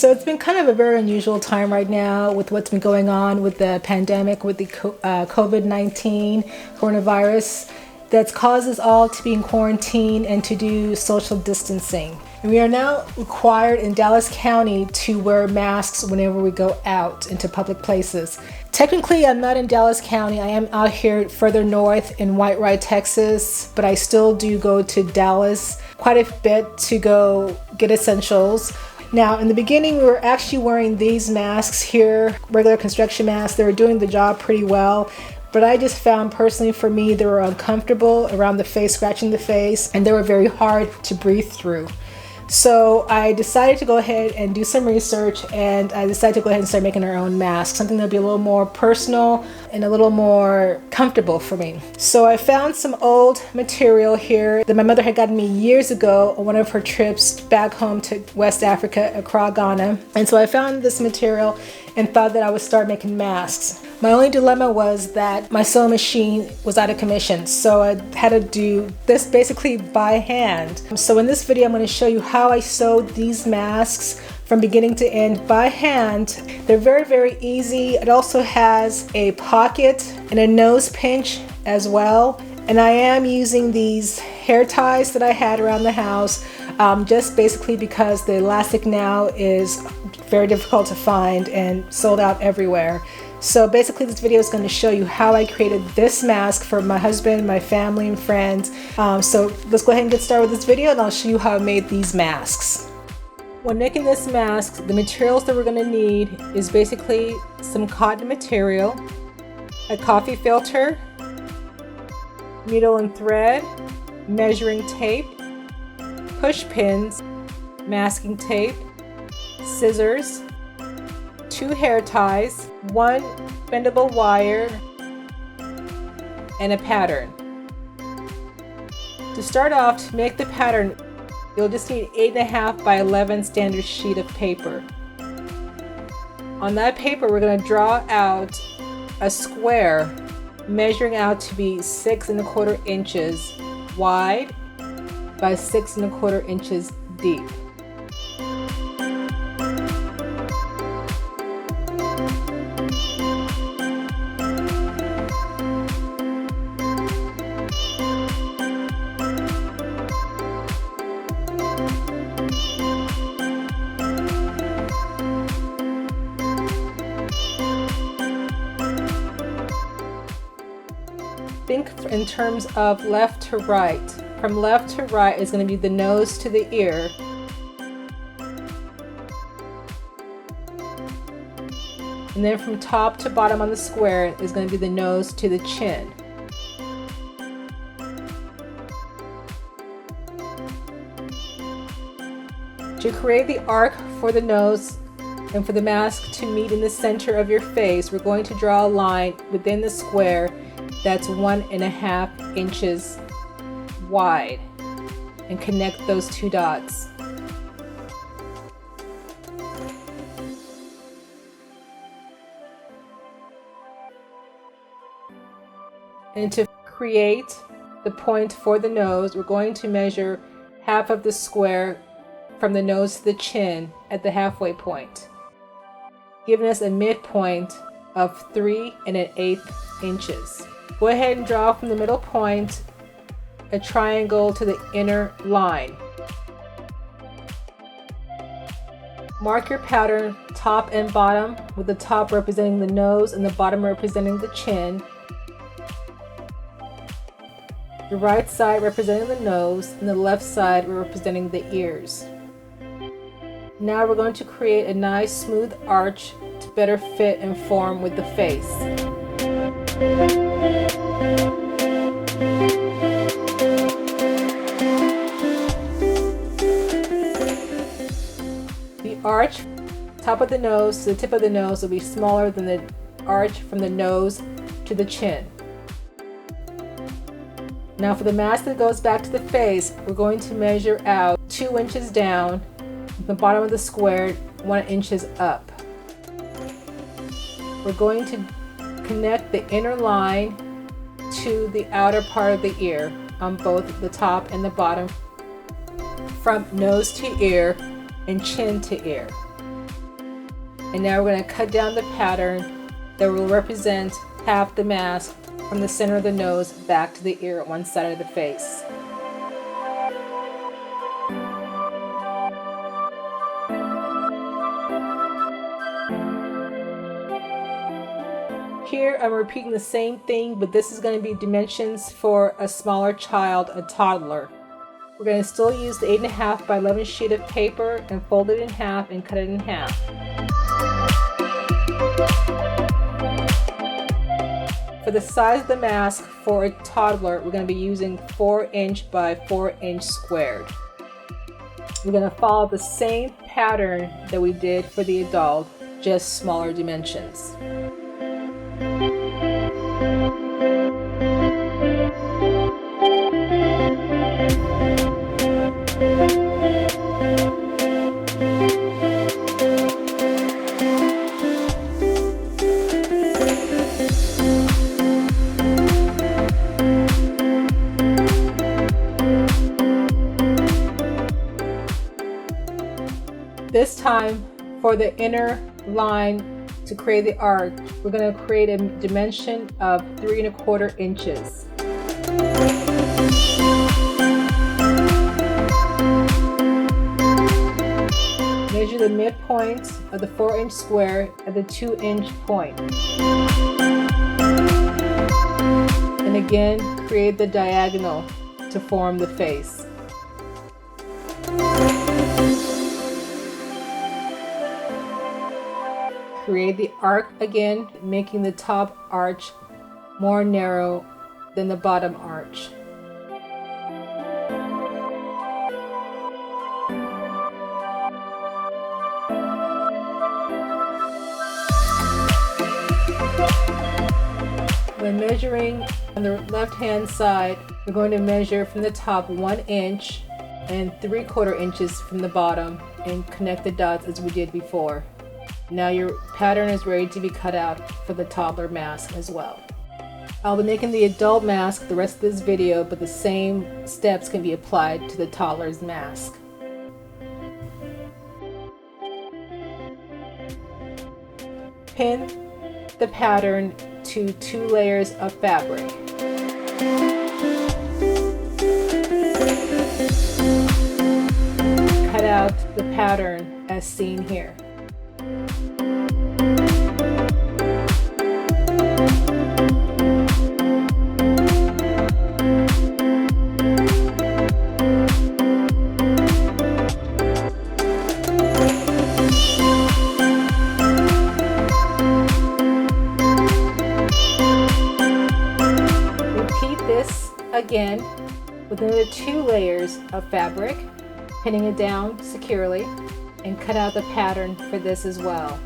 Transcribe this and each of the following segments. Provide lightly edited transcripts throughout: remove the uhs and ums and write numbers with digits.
So it's been kind of a very unusual time right now with what's been going on with the pandemic, with the COVID-19 coronavirus that's caused us all to be in quarantine and to do social distancing. And we are now required in Dallas County to wear masks whenever we go out into public places. Technically, I'm not in Dallas County. I am out here further north in White Rye, Texas, but I still do go to Dallas quite a bit to go get essentials. Now, in the beginning, we were actually wearing these masks here, regular construction masks. They were doing the job pretty well, but I just found personally for me, they were uncomfortable around the face, scratching the face, and they were very hard to breathe through. So I decided to go ahead and do some research, and I decided to go ahead and start making our own mask, something that'll be a little more personal and a little more comfortable for me. So I found some old material here that my mother had gotten me years ago on one of her trips back home to West Africa, Accra, Ghana. And so I found this material and thought that I would start making masks. My only dilemma was that my sewing machine was out of commission, so I had to do this basically by hand. So in this video, I'm going to show you how I sewed these masks from beginning to end by hand. They're very, very easy. It also has a pocket and a nose pinch as well. And I am using these hair ties that I had around the house, just basically because the elastic now is very difficult to find and sold out everywhere. So basically this video is going to show you how I created this mask for my husband, my family, and friends. So let's go ahead and get started with this video, and I'll show you how I made these masks. When making this mask, the materials that we're going to need is basically some cotton material, a coffee filter, needle and thread, measuring tape, push pins, masking tape, scissors, 2 hair ties, 1 bendable wire, and a pattern. To start off, to make the pattern, you'll just need 8.5 by 11 standard sheet of paper. On that paper, we're going to draw out a square measuring out to be 6¼ inches wide by 6¼ inches deep. Think in terms of left to right. From left to right is going to be the nose to the ear. And then from top to bottom on the square is going to be the nose to the chin. To create the arc for the nose and for the mask to meet in the center of your face, we're going to draw a line within the square that's 1.5 inches wide and connect those 2 dots. And to create the point for the nose, we're going to measure half of the square from the nose to the chin at the halfway point, giving us a midpoint of 3.1/8 inches. Go ahead and draw from the middle point a triangle to the inner line. Mark your pattern top and bottom, with the top representing the nose and the bottom representing the chin. The right side representing the nose and the left side representing the ears. Now we're going to create a nice smooth arch to better fit and form with the face. The arch, top of the nose to the tip of the nose, will be smaller than the arch from the nose to the chin. Now for the mask that goes back to the face, we're going to measure out 2 inches down, the bottom of the square 1 inch up. We're going to connect the inner line to the outer part of the ear on both the top and the bottom, from nose to ear and chin to ear. And now we're going to cut down the pattern that will represent half the mask from the center of the nose back to the ear at one side of the face. Here I'm repeating the same thing, but this is going to be dimensions for a smaller child, a toddler. We're going to still use the 8.5 by 11 sheet of paper and fold it in half and cut it in half. For the size of the mask for a toddler, we're going to be using 4" by 4" squared. We're going to follow the same pattern that we did for the adult, just smaller dimensions. This time, for the inner line to create the arc, we're going to create a dimension of 3¼ inches. Measure the midpoint of the 4" square at the 2" point. And again, create the diagonal to form the face. Create the arc again, making the top arch more narrow than the bottom arch. When measuring on the left-hand side, we're going to measure from the top 1" and 3/4 inches from the bottom and connect the dots as we did before. Now your pattern is ready to be cut out for the toddler mask as well. I'll be making the adult mask the rest of this video, but the same steps can be applied to the toddler's mask. Pin the pattern to 2 layers of fabric. Cut out the pattern as seen here. Again, with another 2 layers of fabric, pinning it down securely, and cut out the pattern for this as well.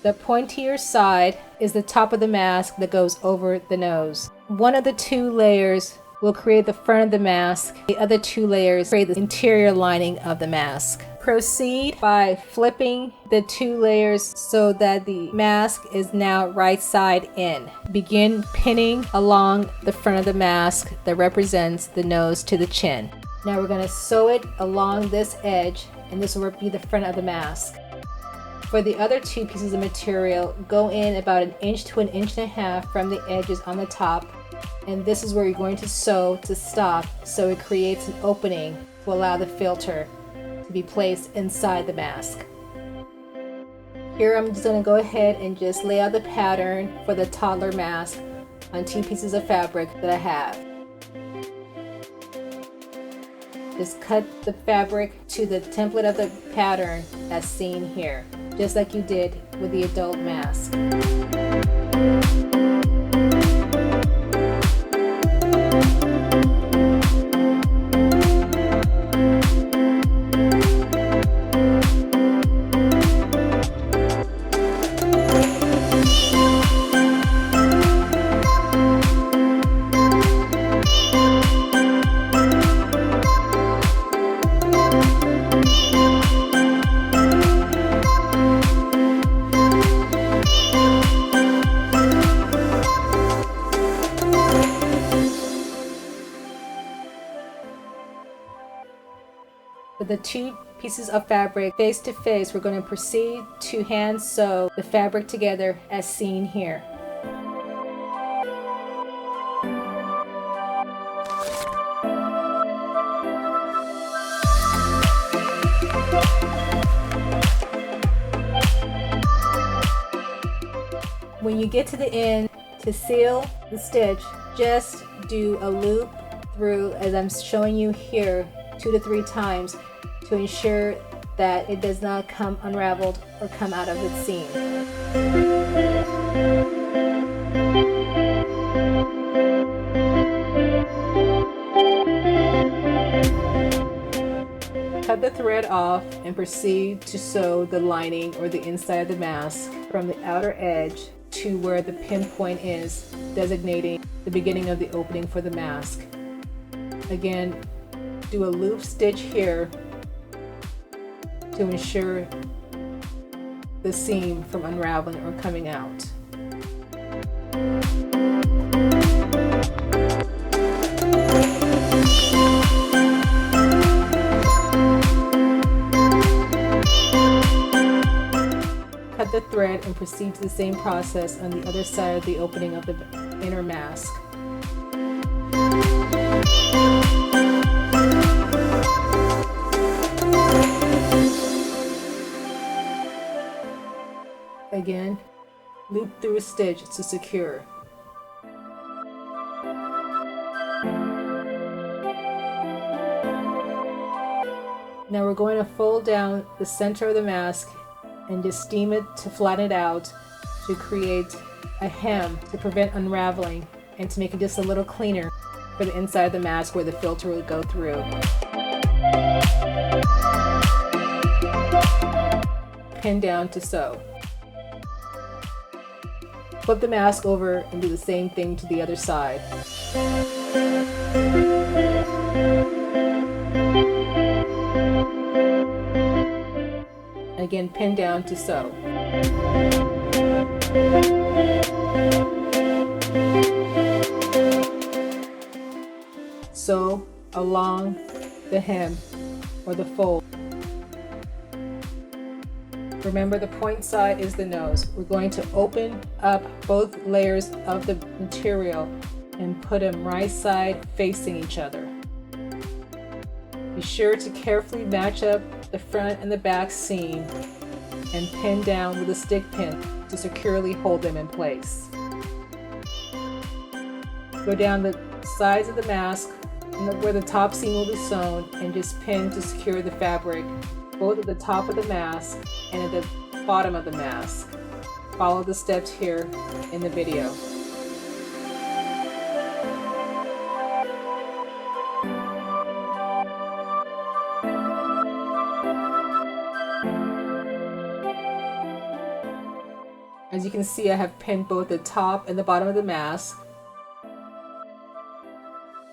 The pointier side is the top of the mask that goes over the nose. One of the 2 layers will create the front of the mask. The other 2 layers create the interior lining of the mask. Proceed by flipping the 2 layers so that the mask is now right side in. Begin pinning along the front of the mask that represents the nose to the chin. Now we're going to sew it along this edge, and this will be the front of the mask. For the other 2 pieces of material, go in about 1 inch to 1.5 inches from the edges on the top, and this is where you're going to sew to stop, so it creates an opening to allow the filter to be placed inside the mask. Here I'm just going to go ahead and just lay out the pattern for the toddler mask on 2 pieces of fabric that I have. Just cut the fabric to the template of the pattern as seen here, just like you did with the adult mask. For the 2 pieces of fabric face to face, we're going to proceed to hand sew the fabric together as seen here. When you get to the end, to seal the stitch, just do a loop through, as I'm showing you here, 2 to 3 times to ensure that it does not come unraveled or come out of its seam. Cut the thread off and proceed to sew the lining or the inside of the mask from the outer edge to where the pinpoint is, designating the beginning of the opening for the mask. Again, do a loop stitch here to ensure the seam from unraveling or coming out. Cut the thread and proceed to the same process on the other side of the opening of the inner mask. Again, loop through a stitch to secure. Now we're going to fold down the center of the mask and just steam it to flatten it out to create a hem to prevent unraveling and to make it just a little cleaner for the inside of the mask where the filter will go through. Pin down to sew. Flip the mask over and do the same thing to the other side. Again, pin down to sew. Sew along the hem or the fold. Remember, the point side is the nose. We're going to open up both layers of the material and put them right side facing each other. Be sure to carefully match up the front and the back seam and pin down with a stick pin to securely hold them in place. Go down the sides of the mask where the top seam will be sewn and just pin to secure the fabric both at the top of the mask and at the bottom of the mask. Follow the steps here in the video. As you can see, I have pinned both the top and the bottom of the mask.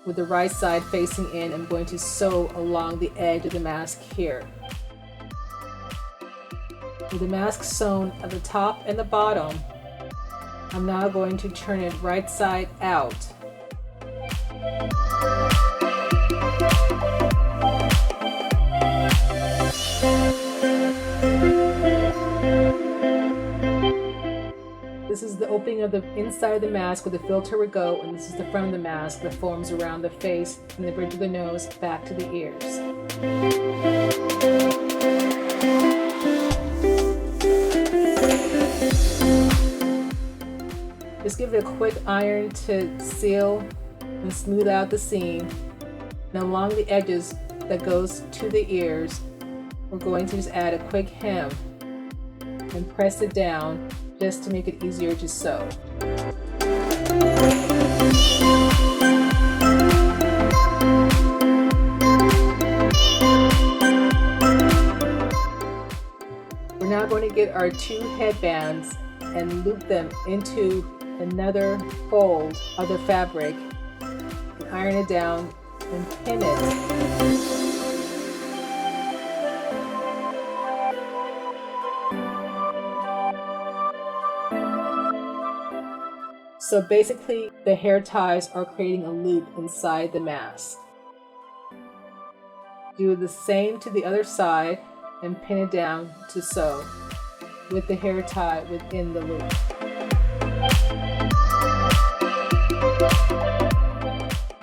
With the right side facing in, I'm going to sew along the edge of the mask here. With the mask sewn at the top and the bottom, I'm now going to turn it right side out. This is the opening of the inside of the mask where the filter would go, and this is the front of the mask that forms around the face from the bridge of the nose back to the ears. Just give it a quick iron to seal and smooth out the seam. And along the edges that goes to the ears, we're going to just add a quick hem and press it down just to make it easier to sew. We're now going to get our 2 headbands and loop them into another fold of the fabric and iron it down and pin it. So basically, the hair ties are creating a loop inside the mask. Do the same to the other side and pin it down to sew with the hair tie within the loop.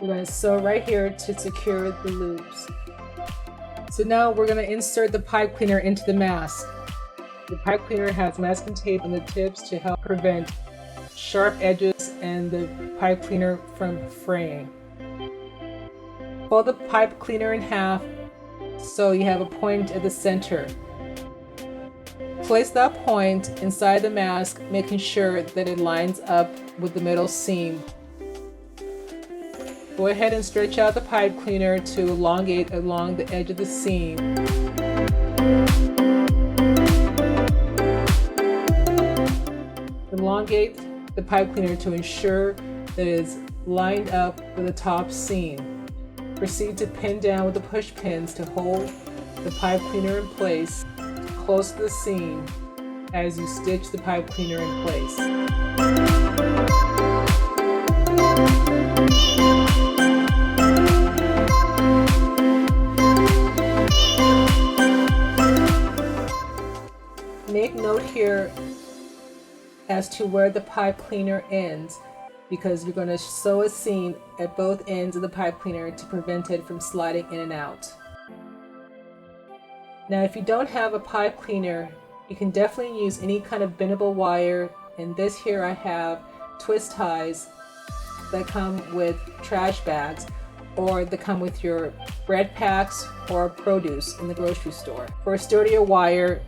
We're going to sew right here to secure the loops. So now we're going to insert the pipe cleaner into the mask. The pipe cleaner has masking tape on the tips to help prevent sharp edges and the pipe cleaner from fraying. Fold the pipe cleaner in half so you have a point at the center. Place that point inside the mask, making sure that it lines up with the middle seam. Go ahead and stretch out the pipe cleaner to elongate along the edge of the seam. Elongate the pipe cleaner to ensure that it is lined up with the top seam. Proceed to pin down with the push pins to hold the pipe cleaner in place close to the seam as you stitch the pipe cleaner in place. Make note here as to where the pipe cleaner ends, because you're going to sew a seam at both ends of the pipe cleaner to prevent it from sliding in and out. Now if you don't have a pipe cleaner, you can definitely use any kind of bendable wire, and this here I have twist ties that come with trash bags, or that come with your bread packs or produce in the grocery store. For a sturdier wire,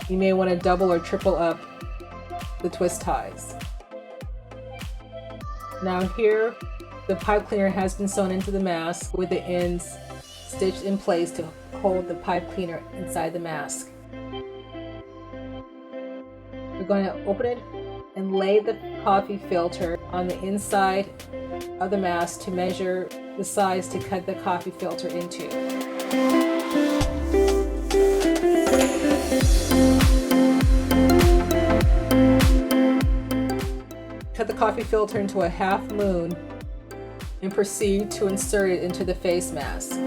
you may want to double or triple up the twist ties. Now here, the pipe cleaner has been sewn into the mask with the ends stitched in place to hold the pipe cleaner inside the mask. We're going to open it and lay the coffee filter on the inside of the mask to measure the size to cut the coffee filter into. Cut the coffee filter into a half moon and proceed to insert it into the face mask.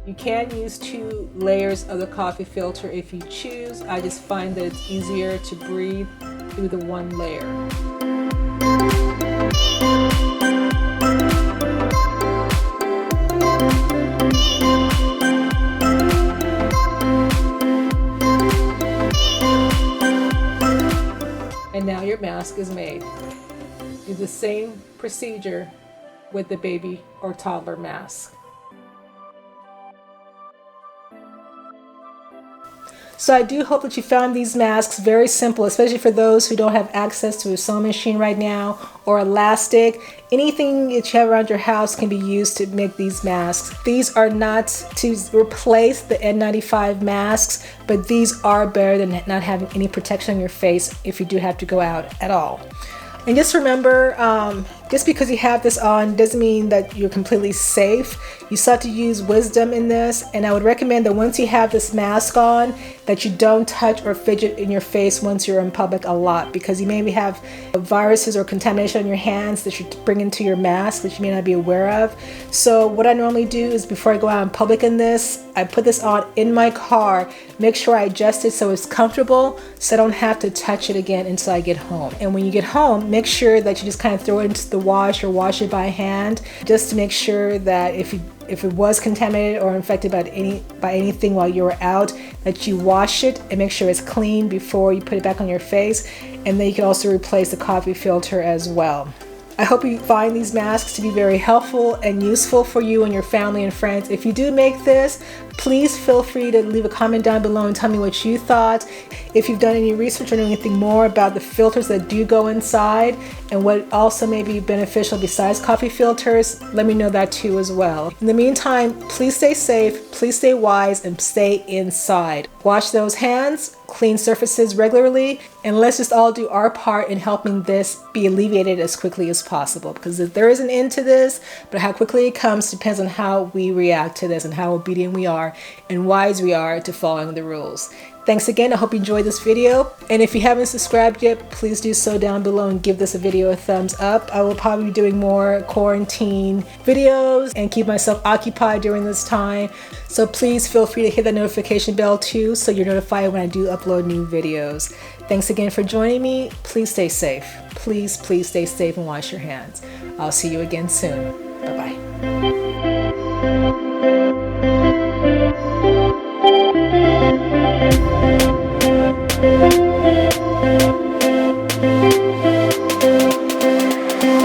You can use 2 layers of the coffee filter if you choose. I just find that it's easier to breathe through the 1 layer. And now your mask is made. Do the same procedure with the baby or toddler mask. So I do hope that you found these masks very simple, especially for those who don't have access to a sewing machine right now or elastic. Anything that you have around your house can be used to make these masks. These are not to replace the N95 masks, but these are better than not having any protection on your face if you do have to go out at all. And just remember, just because you have this on doesn't mean that you're completely safe. You still have to use wisdom in this, and I would recommend that once you have this mask on, that you don't touch or fidget in your face once you're in public a lot, because you maybe have viruses or contamination on your hands that you bring into your mask that you may not be aware of. So what I normally do is before I go out in public in this, I put this on in my car, make sure I adjust it so it's comfortable so I don't have to touch it again until I get home. And when you get home, make sure that you just kind of throw it into the wash or wash it by hand, just to make sure that if it was contaminated or infected by anything while you were out, that you wash it and make sure it's clean before you put it back on your face. And then you can also replace the coffee filter as well. I hope you find these masks to be very helpful and useful for you and your family and friends. If you do make this, please feel free to leave a comment down below and tell me what you thought. If you've done any research or know anything more about the filters that do go inside and what also may be beneficial besides coffee filters, let me know that too as well. In the meantime, please stay safe, please stay wise, and stay inside. Wash those hands, clean surfaces regularly, and let's just all do our part in helping this be alleviated as quickly as possible, because there is an end to this, but how quickly it comes depends on how we react to this and how obedient we are are and wise we are to following the rules. Thanks again. I hope you enjoyed this video. And if you haven't subscribed yet, please do so down below and give this video a thumbs up. I will probably be doing more quarantine videos and keep myself occupied during this time. So please feel free to hit that notification bell too, so you're notified when I do upload new videos. Thanks again for joining me. Please stay safe. Please stay safe and wash your hands. I'll see you again soon. Bye-bye.